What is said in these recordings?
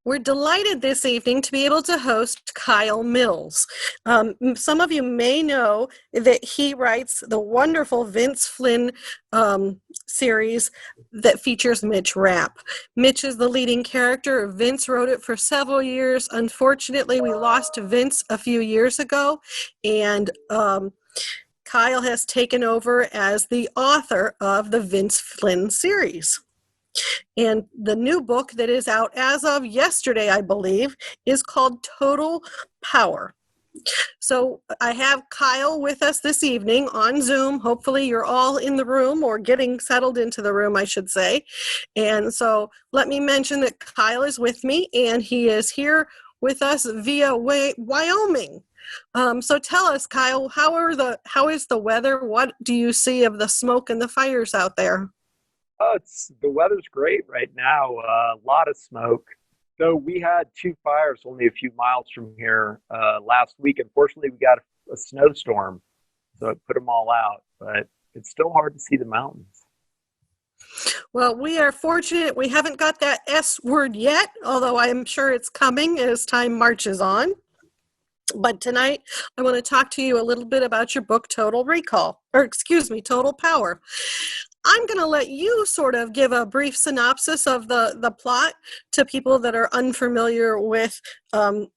We're delighted this evening to be able to host Kyle Mills. Some of you may know that he writes the wonderful Vince Flynn series that features Mitch Rapp. Mitch is the leading character. Vince wrote it for several years. Unfortunately, we lost Vince a few years ago, and Kyle has taken over as the author of the Vince Flynn series. And the new book that is out as of yesterday, I believe, is called Total Power. So I have Kyle with us this evening on Zoom. Hopefully you're all in the room or getting settled into the room, I should say. And so let me mention that Kyle is with me, and he is here with us via Wyoming. So tell us, Kyle, how is the weather? What do you see of the smoke and the fires out there? Oh, the weather's great right now. A lot of smoke. Though we had two fires only a few miles from here last week. Unfortunately, we got a snowstorm, so it put them all out. But it's still hard to see the mountains. Well, we are fortunate we haven't got that S word yet, although I am sure it's coming as time marches on. But tonight, I want to talk to you a little bit about your book, Total Power. I'm going to let you sort of give a brief synopsis of the plot to people that are unfamiliar with the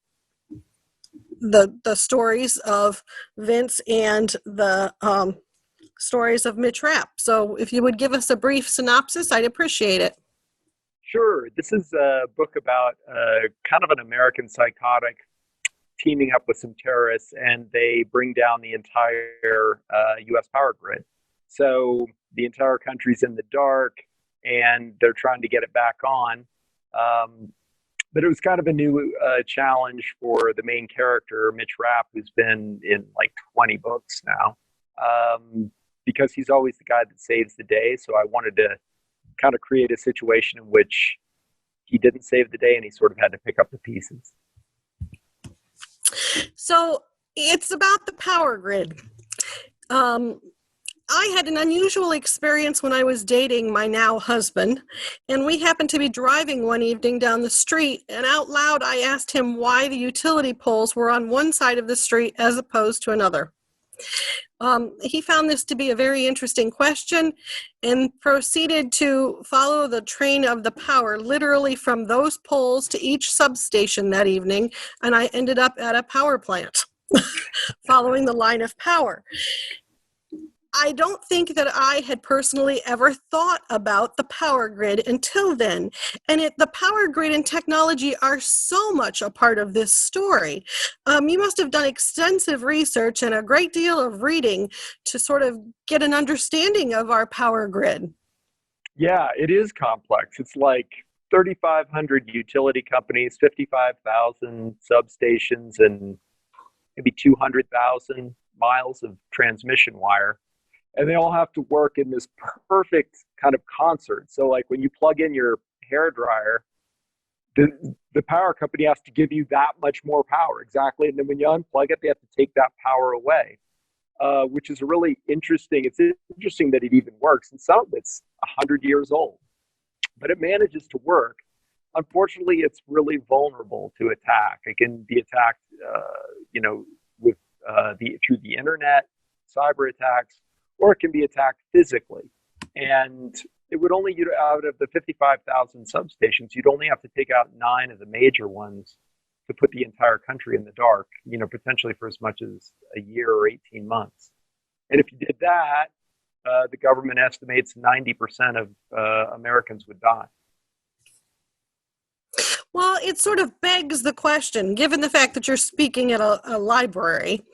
stories of Vince and the stories of Mitch Rapp. So if you would give us a brief synopsis, I'd appreciate it. Sure. This is a book about kind of an American psychotic teaming up with some terrorists, and they bring down the entire U.S. power grid. So the entire country's in the dark, and they're trying to get it back on. But it was kind of a new challenge for the main character, Mitch Rapp, who's been in like 20 books now, because he's always the guy that saves the day. So I wanted to kind of create a situation in which he didn't save the day, and he sort of had to pick up the pieces. So it's about the power grid. I had an unusual experience when I was dating my now husband, and we happened to be driving one evening down the street, and out loud I asked him why the utility poles were on one side of the street as opposed to another. He found this to be a very interesting question and proceeded to follow the train of the power literally from those poles to each substation that evening, and I ended up at a power plant following the line of power. I don't think that I had personally ever thought about the power grid until then. And the power grid and technology are so much a part of this story. You must have done extensive research and a great deal of reading to sort of get an understanding of our power grid. Yeah, it is complex. It's like 3,500 utility companies, 55,000 substations, and maybe 200,000 miles of transmission wire. And they all have to work in this perfect kind of concert. So like when you plug in your hair dryer, the power company has to give you that much more power. Exactly. And then when you unplug it, they have to take that power away, which is really interesting. It's interesting that it even works. And some of it's 100 years old, but it manages to work. Unfortunately, it's really vulnerable to attack. It can be attacked, with through the internet, cyber attacks, or it can be attacked physically. And it would only, out of the 55,000 substations, you'd only have to take out 9 of the major ones to put the entire country in the dark, potentially for as much as a year or 18 months. And if you did that, the government estimates 90% of Americans would die. Well, it sort of begs the question, given the fact that you're speaking at a library,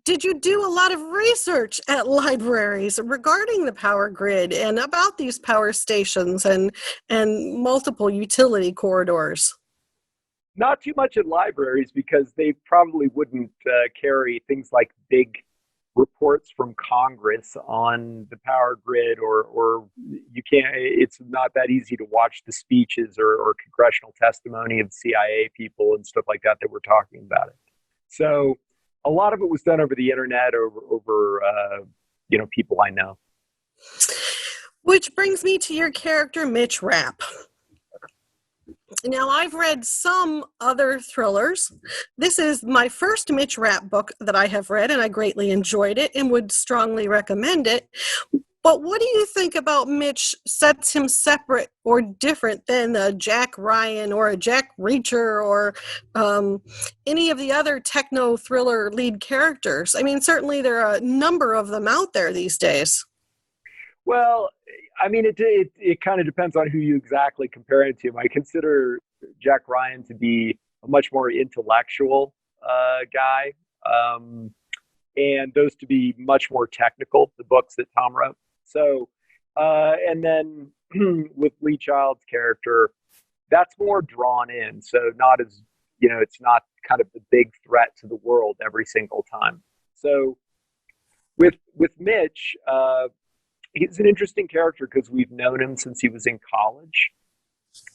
did you do a lot of research at libraries regarding the power grid and about these power stations and multiple utility corridors? Not too much at libraries, because they probably wouldn't carry things like big reports from Congress on the power grid, or you can't. It's not that easy to watch the speeches or congressional testimony of CIA people and stuff like that were talking about it. So a lot of it was done over the internet, over people I know. Which brings me to your character, Mitch Rapp. Now, I've read some other thrillers. This is my first Mitch Rapp book that I have read, and I greatly enjoyed it and would strongly recommend it. But what do you think about Mitch sets him separate or different than a Jack Ryan or a Jack Reacher or any of the other techno thriller lead characters? I mean, certainly there are a number of them out there these days. Well, I mean, it kind of depends on who you exactly compare it to. I consider Jack Ryan to be a much more intellectual guy, and those to be much more technical, the books that Tom wrote. So, and then with Lee Child's character, that's more drawn in. So not as, it's not kind of the big threat to the world every single time. So with Mitch, he's an interesting character because we've known him since he was in college.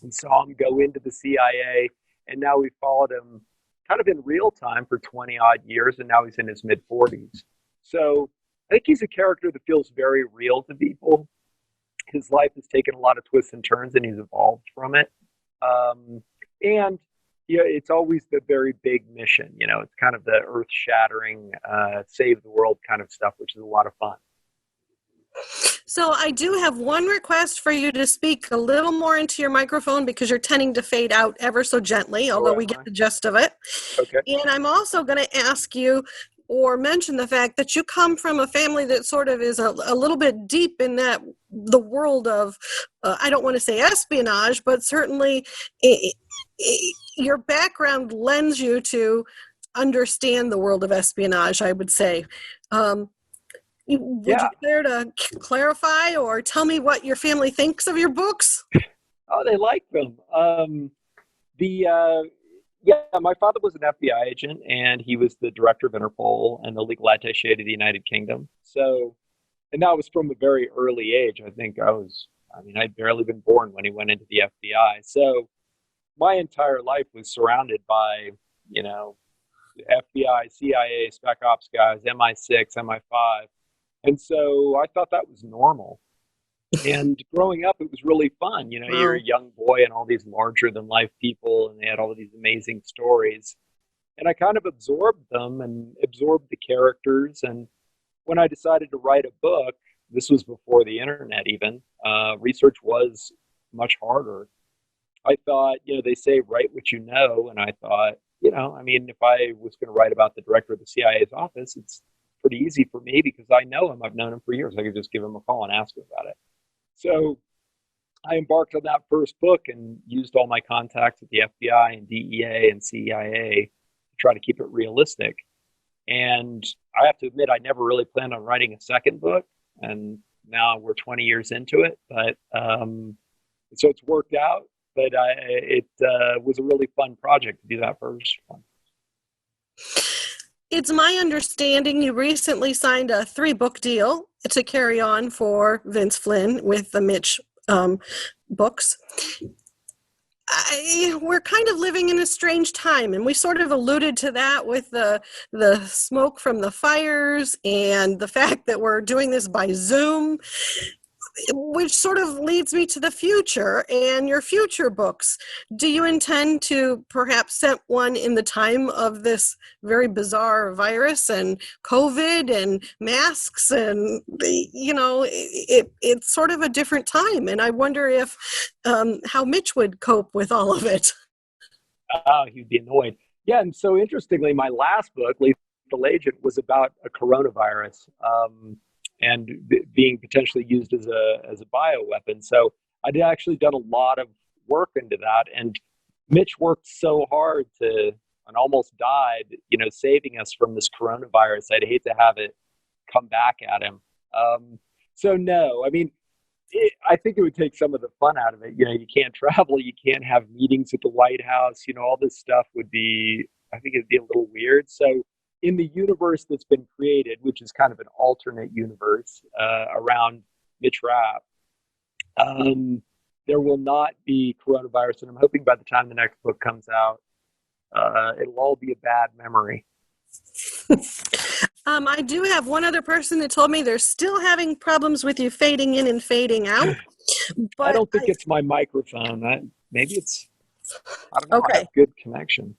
We saw him go into the CIA, and now we followed him kind of in real time for 20 odd years, and now he's in his mid 40s. So I think he's a character that feels very real to people. His life has taken a lot of twists and turns, and he's evolved from it. And it's always the very big mission. It's kind of the earth-shattering, save the world kind of stuff, which is a lot of fun. So I do have one request for you to speak a little more into your microphone because you're tending to fade out ever so gently, although we get the gist of it. Okay. And I'm also going to ask you or mention the fact that you come from a family that sort of is a little bit deep in the world of, I don't want to say espionage, but certainly your background lends you to understand the world of espionage, I would say. Would you care to clarify or tell me what your family thinks of your books? Oh, they like them. My father was an FBI agent, and he was the director of Interpol and the legal attaché to the United Kingdom. So, and that was from a very early age. I think I'd barely been born when he went into the FBI. So my entire life was surrounded by, FBI, CIA, Spec Ops guys, MI6, MI5. And so I thought that was normal. And growing up, it was really fun. You're a young boy and all these larger than life people, and they had all of these amazing stories. And I kind of absorbed them and absorbed the characters. And when I decided to write a book, this was before the internet even, research was much harder. I thought, they say write what you know. And I thought, if I was going to write about the director of the CIA's office, it's pretty easy for me because I know him. I've known him for years. I could just give him a call and ask him about it. So I embarked on that first book and used all my contacts at the FBI and DEA and CIA to try to keep it realistic. And I have to admit, I never really planned on writing a second book. And now we're 20 years into it. But so it's worked out. But it was a really fun project to do that first one. It's my understanding you recently signed a 3-book deal to carry on for Vince Flynn with the Mitch books. We're kind of living in a strange time, and we sort of alluded to that with the smoke from the fires and the fact that we're doing this by Zoom, which sort of leads me to the future and your future books. Do you intend to perhaps set one in the time of this very bizarre virus and COVID and masks and, it's sort of a different time. And I wonder if how Mitch would cope with all of it. Oh, he'd be annoyed. Yeah, and so interestingly, my last book, Lethal Agent, was about a coronavirus. And being potentially used as a bioweapon. So I'd actually done a lot of work into that. And Mitch worked so hard and almost died, saving us from this coronavirus. I'd hate to have it come back at him. So no, I think it would take some of the fun out of it. You can't travel, you can't have meetings at the White House. All this stuff I think it'd be a little weird. So in the universe that's been created, which is kind of an alternate universe around Mitch Rapp, there will not be coronavirus. And I'm hoping by the time the next book comes out, it'll all be a bad memory. I do have one other person that told me they're still having problems with you fading in and fading out. But I don't think it's my microphone. Maybe it's I don't know. I Okay. have good connection.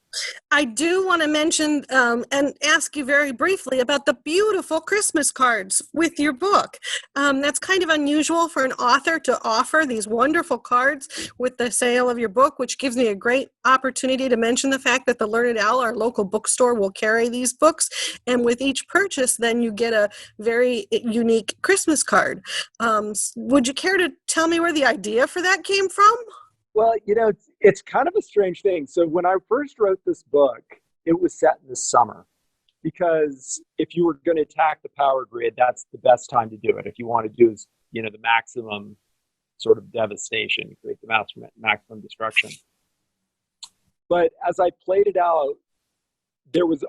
I do want to mention and ask you very briefly about the beautiful Christmas cards with your book. That's kind of unusual for an author to offer these wonderful cards with the sale of your book, which gives me a great opportunity to mention the fact that the Learned Owl, our local bookstore, will carry these books. And with each purchase, then you get a very unique Christmas card. Would you care to tell me where the idea for that came from? Well, it's kind of a strange thing. So when I first wrote this book, it was set in the summer because if you were going to attack the power grid, that's the best time to do it. If you want to do is, the maximum sort of devastation, create the maximum destruction. But as I played it out, it was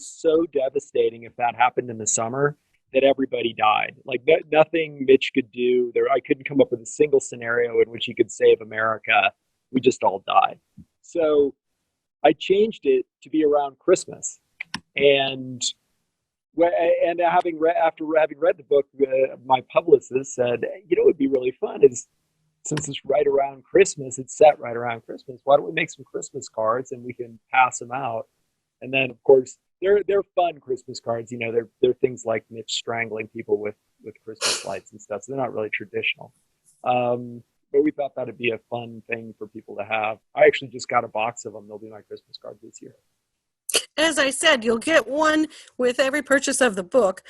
so devastating if that happened in the summer that everybody died. Like nothing Mitch could do there. I couldn't come up with a single scenario in which he could save America. We just all died. So I changed it to be around Christmas. And after having read the book, my publicist said, it would be really fun is since it's right around Christmas, it's set right around Christmas. Why don't we make some Christmas cards and we can pass them out? And then, of course, they're fun Christmas cards. They're things like Mitch strangling people with Christmas lights and stuff. So they're not really traditional. But we thought that'd be a fun thing for people to have. I actually just got a box of them. They'll be my Christmas cards this year. As I said, you'll get one with every purchase of the book.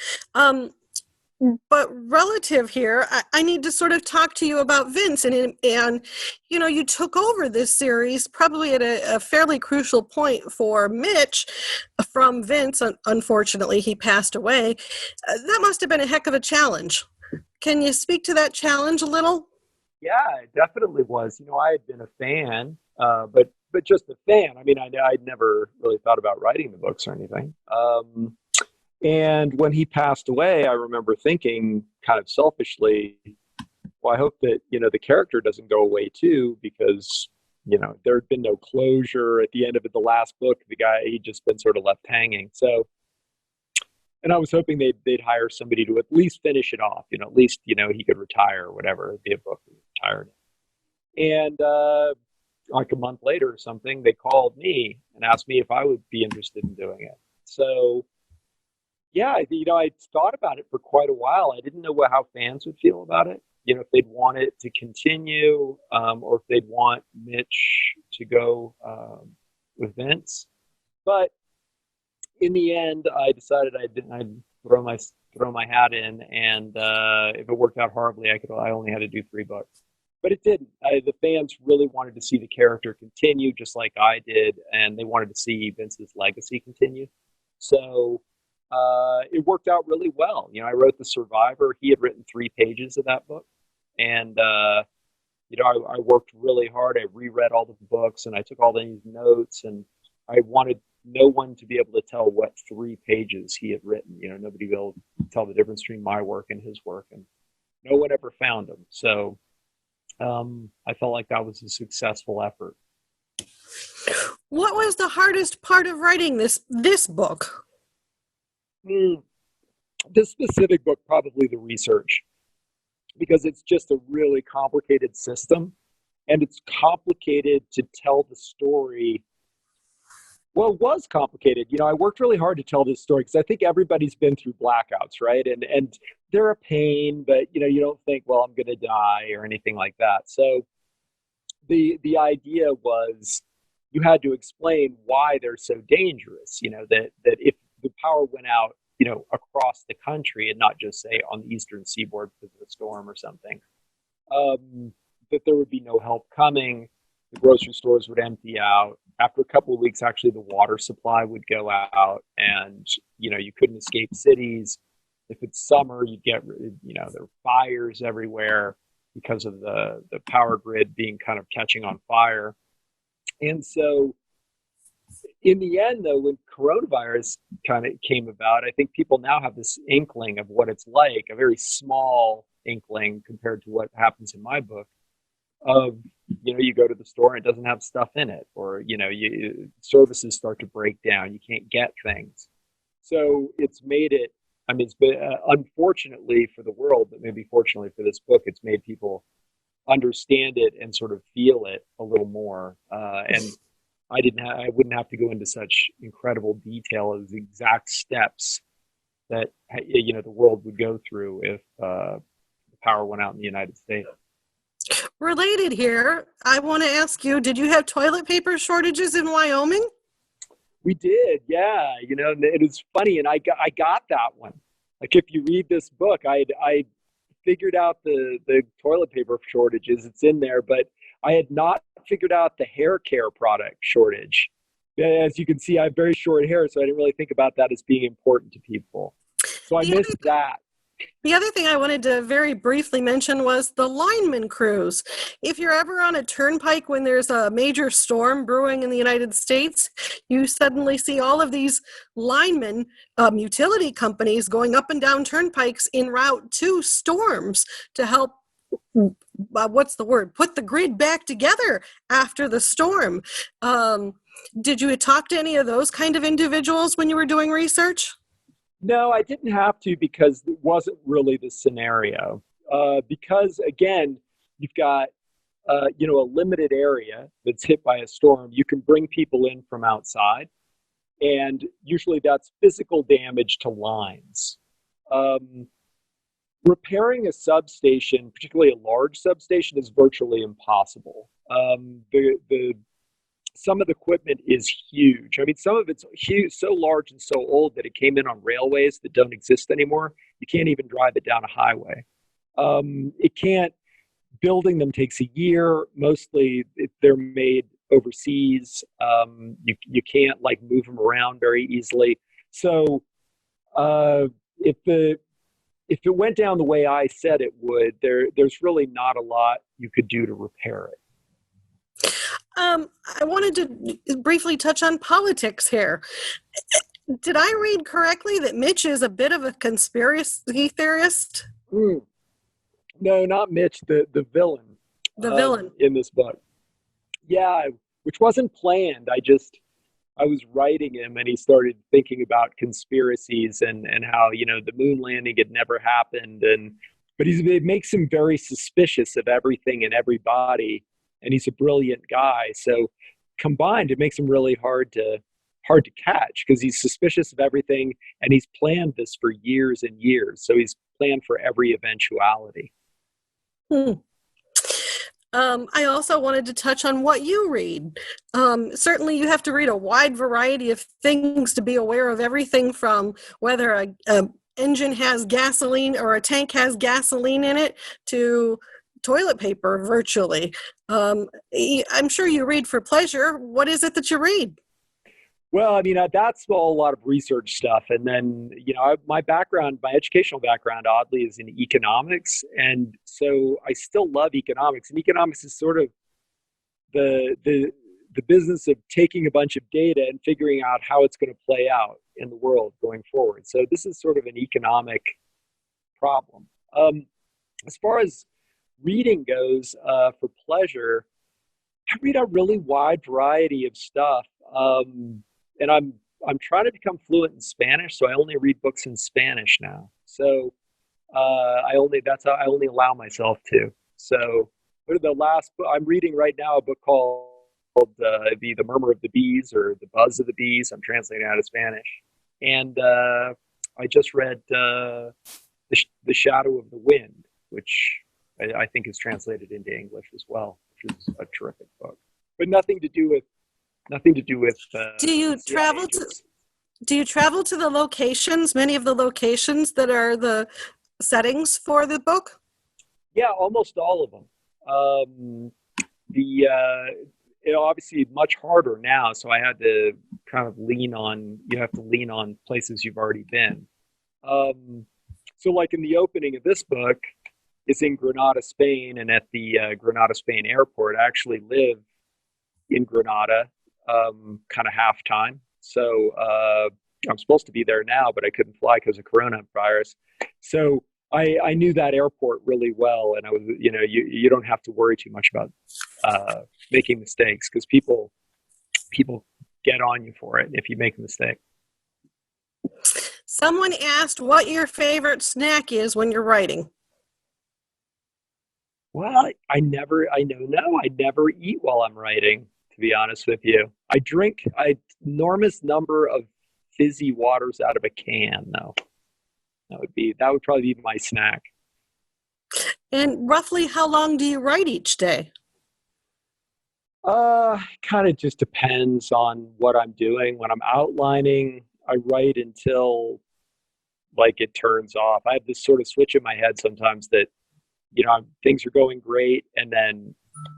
But relative here, I need to sort of talk to you about Vince. And you took over this series probably at a fairly crucial point for Mitch from Vince. Unfortunately, he passed away. That must have been a heck of a challenge. Can you speak to that challenge a little? Yeah, it definitely was. I had been a fan, but just a fan. I mean, I'd never really thought about writing the books or anything. And when he passed away, I remember thinking kind of selfishly, well, I hope that, the character doesn't go away too, because, there had been no closure at the end of the last book. The guy, he'd just been sort of left hanging. So, and I was hoping they'd hire somebody to at least finish it off, at least, he could retire or whatever. It'd be a book retired. And like a month later or something, they called me and asked me if I would be interested in doing it. So, yeah, I thought about it for quite a while. I didn't know how fans would feel about it. If they'd want it to continue, or if they'd want Mitch to go with Vince. But in the end, I decided I'd throw my hat in, and if it worked out horribly, I only had to do 3 books. But it didn't. The fans really wanted to see the character continue, just like I did, and they wanted to see Vince's legacy continue. So it worked out really well. I wrote The Survivor. He had written 3 pages of that book. And, I worked really hard. I reread all the books and I took all these notes, and I wanted no one to be able to tell what 3 pages he had written. Nobody would be able to tell the difference between my work and his work, and no one ever found them. So I felt like that was a successful effort. What was the hardest part of writing this book? This specific book, probably the research, because it's just a really complicated system, and it's complicated to tell the story. Well, it was complicated. I worked really hard to tell this story because I think everybody's been through blackouts, right? And they're a pain, but you don't think, well, I'm going to die or anything like that. So the idea was you had to explain why they're so dangerous. That if the power went out, across the country and not just say on the eastern seaboard because of a storm or something, that there would be no help coming. The grocery stores would empty out. After a couple of weeks, actually, the water supply would go out, and you couldn't escape cities. If it's summer, you get there are fires everywhere because of the power grid being kind of catching on fire. And so, in the end, though, when coronavirus kind of came about, I think people now have this inkling of what it's like, a very small inkling compared to what happens in my book. Of you go to the store and it doesn't have stuff in it, or services start to break down, you can't get things. So it's made it. It's been unfortunately for the world, but maybe fortunately for this book, it's made people understand it and sort of feel it a little more. And I wouldn't have to go into such incredible detail of the exact steps that the world would go through if the power went out in the United States. Related here, I want to ask you, did you have toilet paper shortages in Wyoming? We did, yeah. It was funny, and I got that one. Like, if you read this book, I figured out the toilet paper shortages. It's in there, but I had not figured out the hair care product shortage. As you can see, I have very short hair, so I didn't really think about that as being important to people. So I missed that. The other thing I wanted to very briefly mention was the lineman crews. If you're ever on a turnpike when there's a major storm brewing in the United States, you suddenly see all of these linemen, utility companies going up and down turnpikes en route to storms to help, put the grid back together after the storm. Did you talk to any of those kind of individuals when you were doing research? No, I didn't have to, because it wasn't really the scenario. Because, again, you've got a limited area that's hit by a storm. You can bring people in from outside, and usually that's physical damage to lines. Repairing a substation, particularly a large substation, is virtually impossible. Some of the equipment is huge. I mean, some of it's huge, so large and so old that it came in on railways that don't exist anymore. You can't even drive it down a highway. Building them takes a year. Mostly they're made overseas. You can't move them around very easily. So if it went down the way I said it would, there's really not a lot you could do to repair it. I wanted to briefly touch on politics here. Did I read correctly that Mitch is a bit of a conspiracy theorist? No, not Mitch, the villain. The villain. In this book. Yeah, which wasn't planned. I was writing him, and he started thinking about conspiracies and how, the moon landing had never happened. But it makes him very suspicious of everything and everybody. And he's a brilliant guy. So combined, it makes him really hard to catch, because he's suspicious of everything, and he's planned this for years and years. So he's planned for every eventuality. I also wanted to touch on what you read. Certainly you have to read a wide variety of things to be aware of everything from whether a engine has gasoline or a tank has gasoline in it to toilet paper virtually. I'm sure you read for pleasure. What is it that you read? Well, I mean, that's all a lot of research stuff. And then, my educational background, oddly, is in economics. And so I still love economics. And economics is sort of the business of taking a bunch of data and figuring out how it's going to play out in the world going forward. So this is sort of an economic problem. As far as reading goes, for pleasure, I read a really wide variety of stuff. And I'm trying to become fluent in Spanish, so I only read books in Spanish now. So I only allow myself to. So the last book I'm reading right now, a book called The Murmur of the Bees, or The Buzz of the Bees. I'm translating out of Spanish. And I just read The Shadow of the Wind, which I think is translated into English as well, which is a terrific book. But nothing to do with. Do you travel to the locations? Many of the locations that are the settings for the book? Yeah, almost all of them. Obviously much harder now, so I had to kind of lean on places you've already been. So like in the opening of this book, it's in Granada, Spain, and at the Granada, Spain airport. I actually live in Granada, kind of half time. So I'm supposed to be there now, but I couldn't fly because of coronavirus. So I knew that airport really well, and I was, you don't have to worry too much about making mistakes, because people get on you for it if you make a mistake. Someone asked what your favorite snack is when you're writing. Well, I never eat while I'm writing, to be honest with you. I drink an enormous number of fizzy waters out of a can, though. That would probably be my snack. And roughly how long do you write each day? Kind of just depends on what I'm doing. When I'm outlining, I write until like it turns off. I have this sort of switch in my head sometimes that things are going great, and then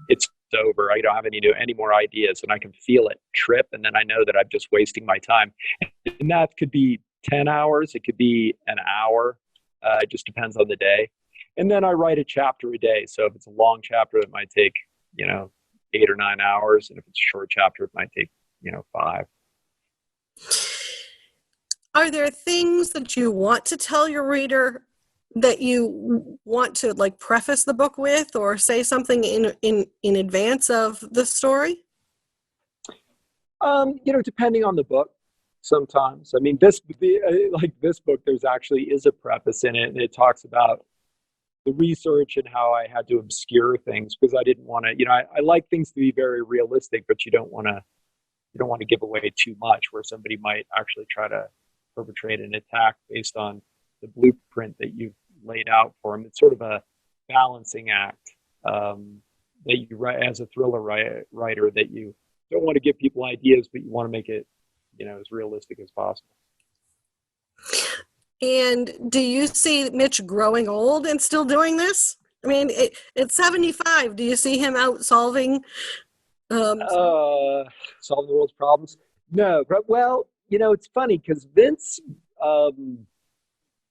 it's over. I don't have any more ideas, and I can feel it trip, and then I know that I'm just wasting my time. And that could be 10 hours. It could be an hour. It just depends on the day. And then I write a chapter a day. So if it's a long chapter, it might take 8 or 9 hours, and if it's a short chapter, it might take 5. Are there things that you want to tell your reader that you want to like preface the book with, or say something in advance of the story? Depending on the book, sometimes. I mean, this book, there's actually is a preface in it, and it talks about the research and how I had to obscure things because I didn't want to. I like things to be very realistic, but you don't want to give away too much, where somebody might actually try to perpetrate an attack based on the blueprint that you've laid out for them. It's sort of a balancing act that you write as a thriller writer, that you don't want to give people ideas, but you want to make it, as realistic as possible. And do you see Mitch growing old and still doing this? I mean, at 75, do you see him out solving solving the world's problems? No, but well, it's funny because Vince,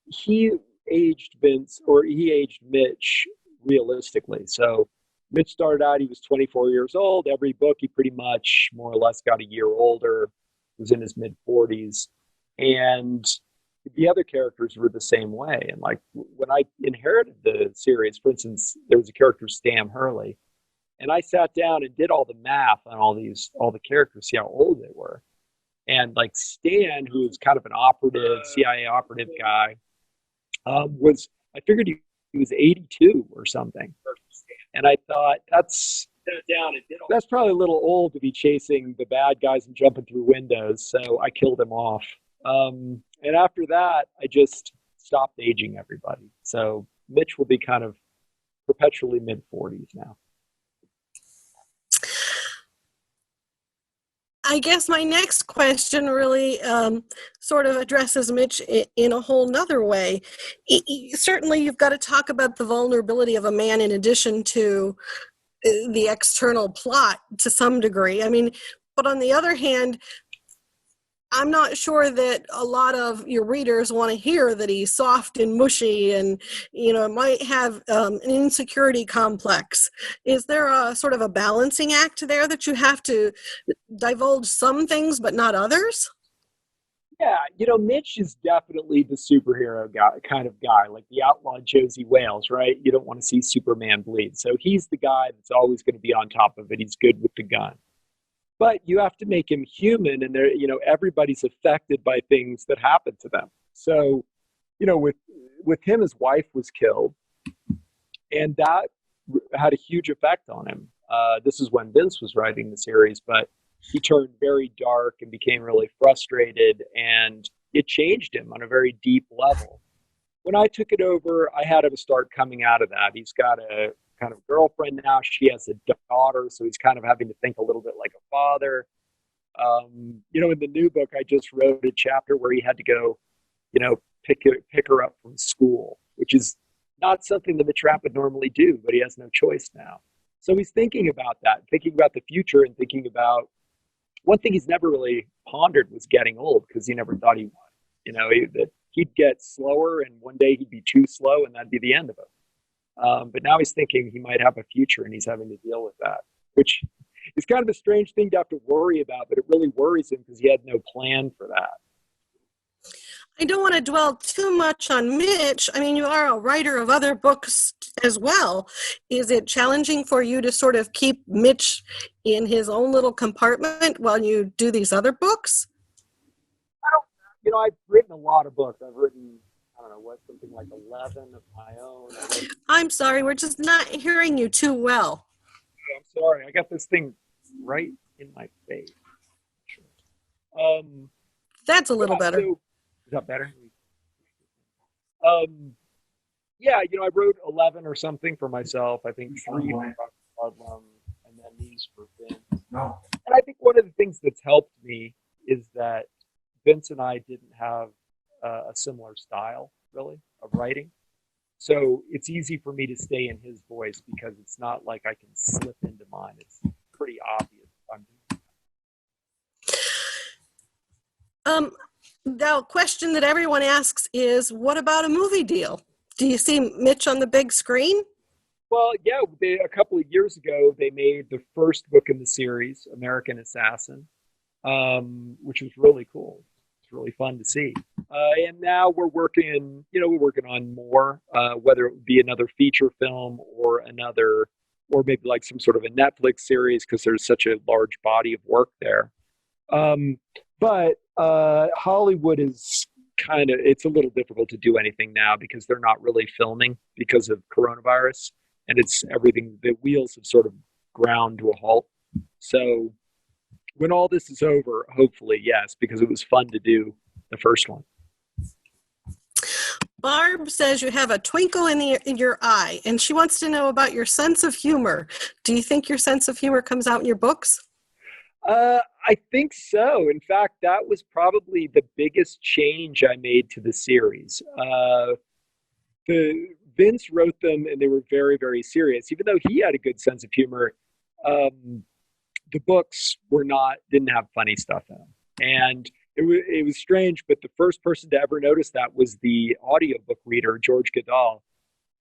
he aged Mitch realistically. So Mitch started out, he was 24 years old. Every book, he pretty much more or less got a year older. He was in his mid 40s. And the other characters were the same way. And like when I inherited the series, for instance, there was a character, Stam Hurley. And I sat down and did all the math on all the characters, see how old they were. And like Stan, who was kind of an operative, CIA operative guy, I figured he was 82 or something. And I thought that's probably a little old to be chasing the bad guys and jumping through windows. So I killed him off. And after that, I just stopped aging everybody. So Mitch will be kind of perpetually mid 40s now. I guess my next question really sort of addresses Mitch in a whole nother way. Certainly, you've got to talk about the vulnerability of a man in addition to the external plot to some degree. I mean, but on the other hand, I'm not sure that a lot of your readers want to hear that he's soft and mushy and, might have an insecurity complex. Is there a sort of a balancing act there that you have to divulge some things but not others? Yeah, Mitch is definitely the superhero kind of guy, like the outlaw Josie Wales, right? You don't want to see Superman bleed. So he's the guy that's always going to be on top of it. He's good with the gun. But you have to make him human, and everybody's affected by things that happen to them. So, with him, his wife was killed, and that had a huge effect on him. This is when Vince was writing the series, but he turned very dark and became really frustrated, and it changed him on a very deep level. When I took it over, I had him start coming out of that. He's got a kind of girlfriend now. She has a daughter, so he's kind of having to think a little bit like a father. In the new book, I just wrote a chapter where he had to go, pick her up from school, which is not something that Rapp would normally do, but he has no choice now. So he's thinking about that, thinking about the future, and thinking about one thing he's never really pondered was getting old, because he never thought he would. That he'd get slower, and one day he'd be too slow, and that'd be the end of him. But now he's thinking he might have a future, and he's having to deal with that, which is kind of a strange thing to have to worry about, but it really worries him because he had no plan for that. I don't want to dwell too much on Mitch. I mean, you are a writer of other books as well. Is it challenging for you to sort of keep Mitch in his own little compartment while you do these other books? I've written a lot of books. I've written, don't know, what, something like 11 of my own. I'm sorry, we're just not hearing you too well. I'm sorry, I got this thing right in my face. Um, That's a little yeah, better. so is that better? Um, yeah, I wrote 11 or something for myself. I think three for Budlum, and then these for Vince. And I think one of the things that's helped me is that Vince and I didn't have a similar style, really, of writing. So it's easy for me to stay in his voice because it's not like I can slip into mine. It's pretty obvious I'm doing. The question that everyone asks is, what about a movie deal? Do you see Mitch on the big screen? Well, yeah, a couple of years ago, they made the first book in the series, American Assassin, which was really cool. It's really fun to see. And now we're working on more, whether it would be another feature film or or maybe like some sort of a Netflix series because there's such a large body of work there. But Hollywood is it's a little difficult to do anything now because they're not really filming because of coronavirus. And it's everything, the wheels have sort of ground to a halt. So when all this is over, hopefully, yes, because it was fun to do the first one. Barb says you have a twinkle in your eye, and she wants to know about your sense of humor. Do you think your sense of humor comes out in your books? I think so. In fact, that was probably the biggest change I made to the series. Vince wrote them, and they were very, very serious. Even though he had a good sense of humor, the books didn't have funny stuff in them, and it was strange. But the first person to ever notice that was the audiobook reader, George Goodall,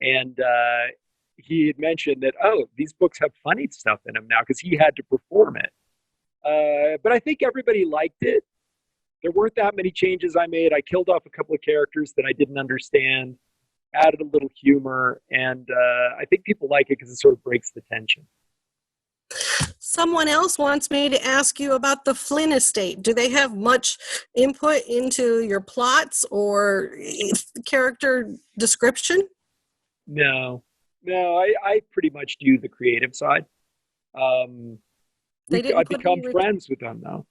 and he had mentioned that, oh, these books have funny stuff in them now because he had to perform it. But I think everybody liked it. There weren't that many changes I made. I killed off a couple of characters that I didn't understand, added a little humor, and I think people like it because it sort of breaks the tension. Someone else wants me to ask you about the Flynn estate. Do they have much input into your plots or character description? No, I pretty much do the creative side. I've become friends with them now.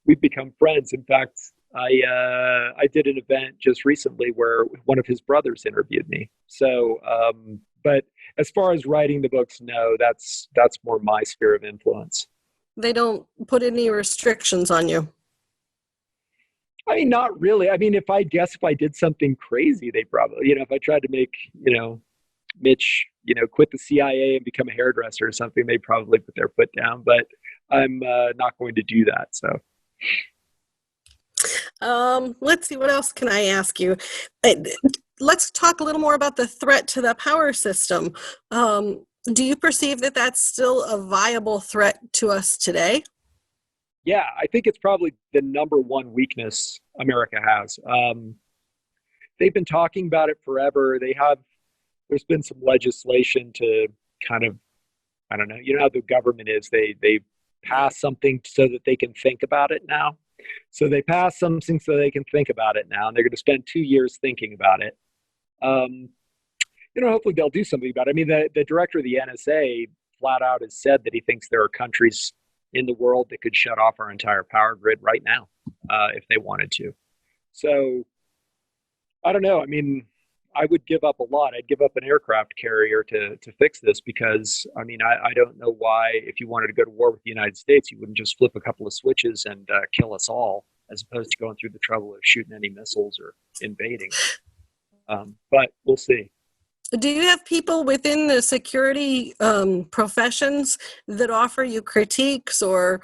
We've become friends. In fact, I did an event just recently where one of his brothers interviewed me. So, but as far as writing the books, no, that's more my sphere of influence. They don't put any restrictions on you. I mean, not really. I mean, if I did something crazy, they probably, if I tried to make, Mitch, quit the CIA and become a hairdresser or something, they probably put their foot down. But I'm not going to do that. So. Let's see, what else can I ask you? Let's talk a little more about the threat to the power system. Do you perceive that that's still a viable threat to us today? Yeah, I think it's probably the number one weakness America has. They've been talking about it forever. There's been some legislation to kind of, I don't know, how the government is. They pass something so that they can think about it now. So they pass something so they can think about it now, and they're going to spend 2 years thinking about it. Hopefully they'll do something about it. I mean, the director of the NSA flat out has said that he thinks there are countries in the world that could shut off our entire power grid right now if they wanted to. So I don't know. I mean, I would give up a lot. I'd give up an aircraft carrier to fix this because, I mean, I don't know why, if you wanted to go to war with the United States, you wouldn't just flip a couple of switches and kill us all, as opposed to going through the trouble of shooting any missiles or invading. But we'll see. Do you have people within the security professions that offer you critiques or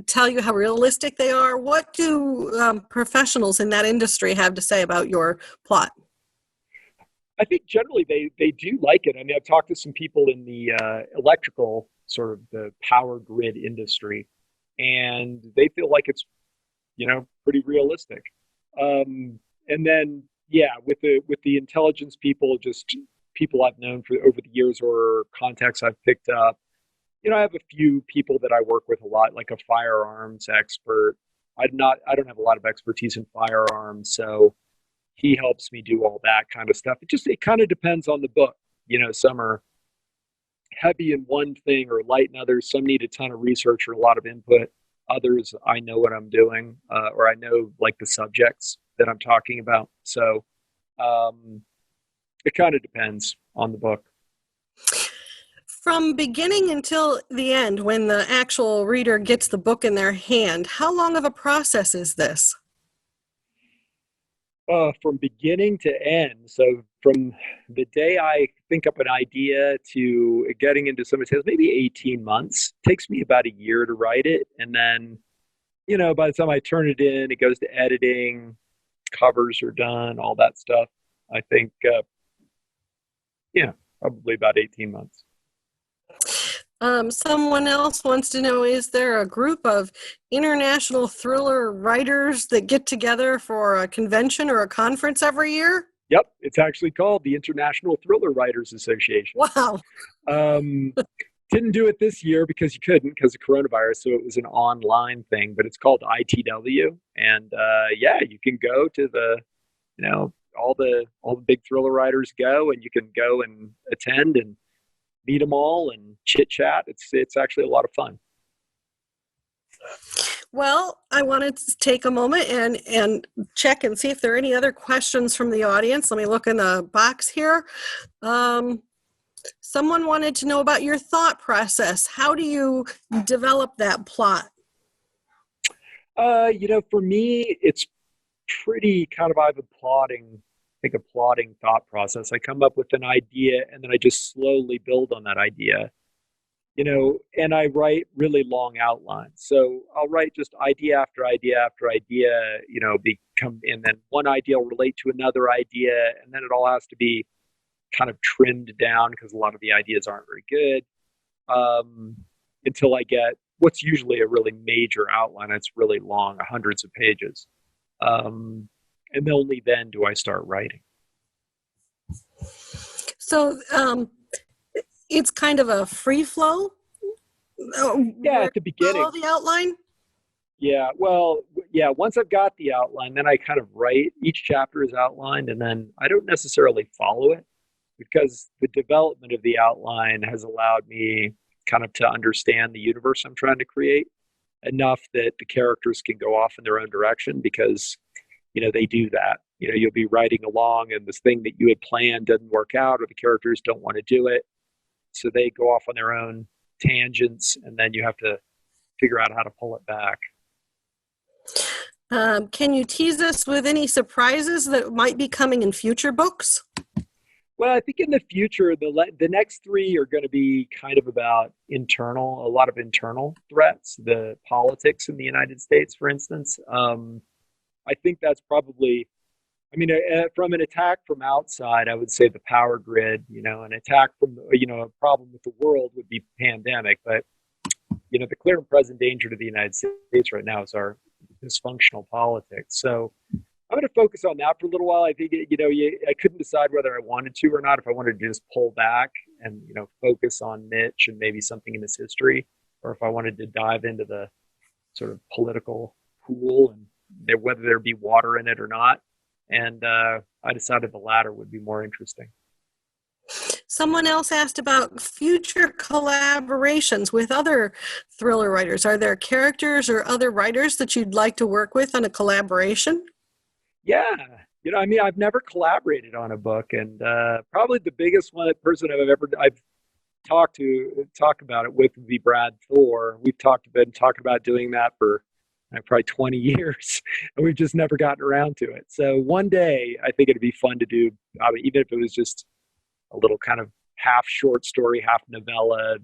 tell you how realistic they are? What do professionals in that industry have to say about your plot? I think generally they do like it. I mean, I've talked to some people in the electrical, sort of the power grid industry, and they feel like it's, pretty realistic. And then, yeah, with the intelligence people, just people I've known for over the years or contacts I've picked up, I have a few people that I work with a lot, like a firearms expert. I don't have a lot of expertise in firearms, so he helps me do all that kind of stuff. It kind of depends on the book. Some are heavy in one thing or light in others. Some need a ton of research or a lot of input. Others, I know what I'm doing, or I know like the subjects that I'm talking about. So it kind of depends on the book. From beginning until the end, when the actual reader gets the book in their hand, how long of a process is this? From beginning to end. So from the day I think up an idea to getting into somebody's hands, maybe 18 months. Takes me about a year to write it. And then, by the time I turn it in, it goes to editing, covers are done, all that stuff. I think, probably about 18 months. Someone else wants to know, is there a group of international thriller writers that get together for a convention or a conference every year? Yep, it's actually called the International Thriller Writers Association. Wow. Didn't do it this year because you couldn't because of coronavirus, so it was an online thing, but it's called ITW. And you can go to the, all the big thriller writers go, and you can go and attend and meet them all and chit chat. It's actually a lot of fun. Well, I wanted to take a moment and check and see if there are any other questions from the audience. Let me look in the box here. Someone wanted to know about your thought process. How do you develop that plot? For me, it's pretty kind of, I have a plotting thought process. I come up with an idea and then I just slowly build on that idea, and I write really long outlines. So I'll write just idea after idea after idea, and then one idea will relate to another idea, and then it all has to be kind of trimmed down because a lot of the ideas aren't very good, until I get what's usually a really major outline. It's really long, hundreds of pages. And only then do I start writing. So it's kind of a free flow? At the beginning. Follow the outline? Yeah, well, once I've got the outline, then I kind of write. Each chapter is outlined, and then I don't necessarily follow it because the development of the outline has allowed me kind of to understand the universe I'm trying to create enough that the characters can go off in their own direction because they do that. You'll be writing along and this thing that you had planned doesn't work out, or the characters don't want to do it. So they go off on their own tangents, and then you have to figure out how to pull it back. Can you tease us with any surprises that might be coming in future books? Well, I think in the future, the next three are going to be kind of about a lot of internal threats, the politics in the United States, for instance. I think that's probably, from an attack from outside, I would say the power grid, an attack from, a problem with the world would be pandemic. But, the clear and present danger to the United States right now is our dysfunctional politics. So I'm going to focus on that for a little while. I think, I couldn't decide whether I wanted to or not, if I wanted to just pull back and, focus on Mitch and maybe something in his history, or if I wanted to dive into the sort of political pool and whether there be water in it or not. And I decided the latter would be more interesting. Someone else asked about future collaborations with other thriller writers. Are there characters or other writers that you'd like to work with on a collaboration? Yeah. I've never collaborated on a book, and probably the biggest person I've talked about it with would be Brad Thor. We've been talking about doing that for probably 20 years, and we've just never gotten around to it. So one day, I think it'd be fun to do, even if it was just a little kind of half short story, half novella,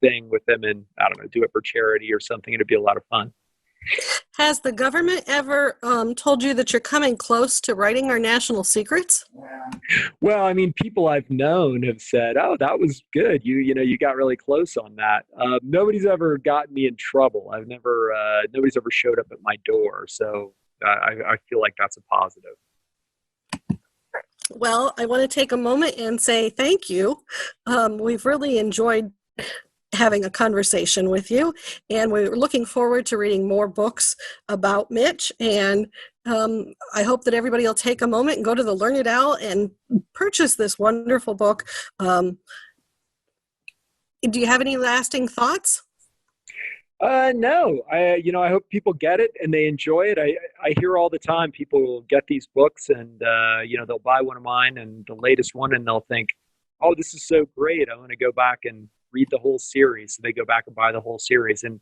thing with them, and I don't know, do it for charity or something. It'd be a lot of fun. Has the government ever told you that you're coming close to writing our national secrets? Well, people I've known have said, "Oh, that was good. You got really close on that." Nobody's ever gotten me in trouble. Nobody's ever showed up at my door, so I feel like that's a positive. Well, I want to take a moment and say thank you. We've really enjoyed having a conversation with you, and we're looking forward to reading more books about Mitch and I hope that everybody will take a moment and go to the Learned Owl and purchase this wonderful book. Do you have any lasting thoughts? No, I hope people get it and they enjoy it. I hear all the time people will get these books and, they'll buy one of mine and the latest one and they'll think, oh, this is so great. I want to go back and read the whole series. So they go back and buy the whole series. And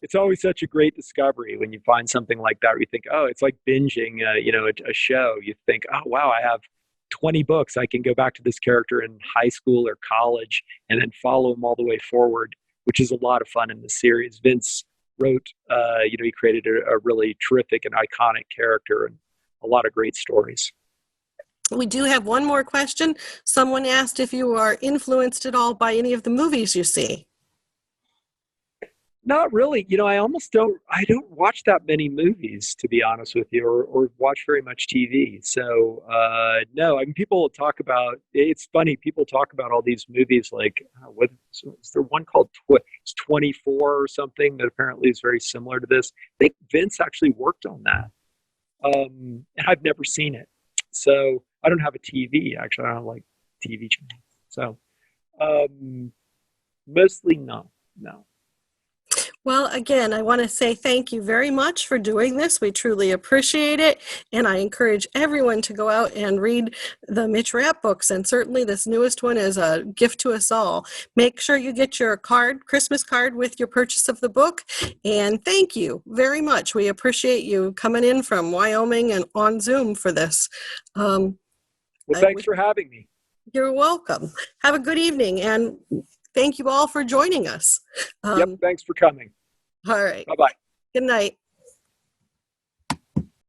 it's always such a great discovery when you find something like that where you think, oh, it's like binging, a show. You think, oh, wow, I have 20 books. I can go back to this character in high school or college and then follow him all the way forward, which is a lot of fun in the series. Vince wrote, he created a really terrific and iconic character and a lot of great stories. We do have one more question. Someone asked if you are influenced at all by any of the movies you see. Not really. I don't watch that many movies, to be honest with you, or watch very much TV. So, no, I mean, people talk about, it's funny, people talk about all these movies like, is there one called 24 or something that apparently is very similar to this? I think Vince actually worked on that. And I've never seen it. So I don't have a TV, actually. I don't like TV channels. So, mostly no. Well, again, I want to say thank you very much for doing this. We truly appreciate it. And I encourage everyone to go out and read the Mitch Rapp books. And certainly this newest one is a gift to us all. Make sure you get your Christmas card with your purchase of the book. And thank you very much. We appreciate you coming in from Wyoming and on Zoom for this. Well, thanks for having me. You're welcome. Have a good evening. And thank you all for joining us. Yep, thanks for coming. All right. Bye-bye. Good night.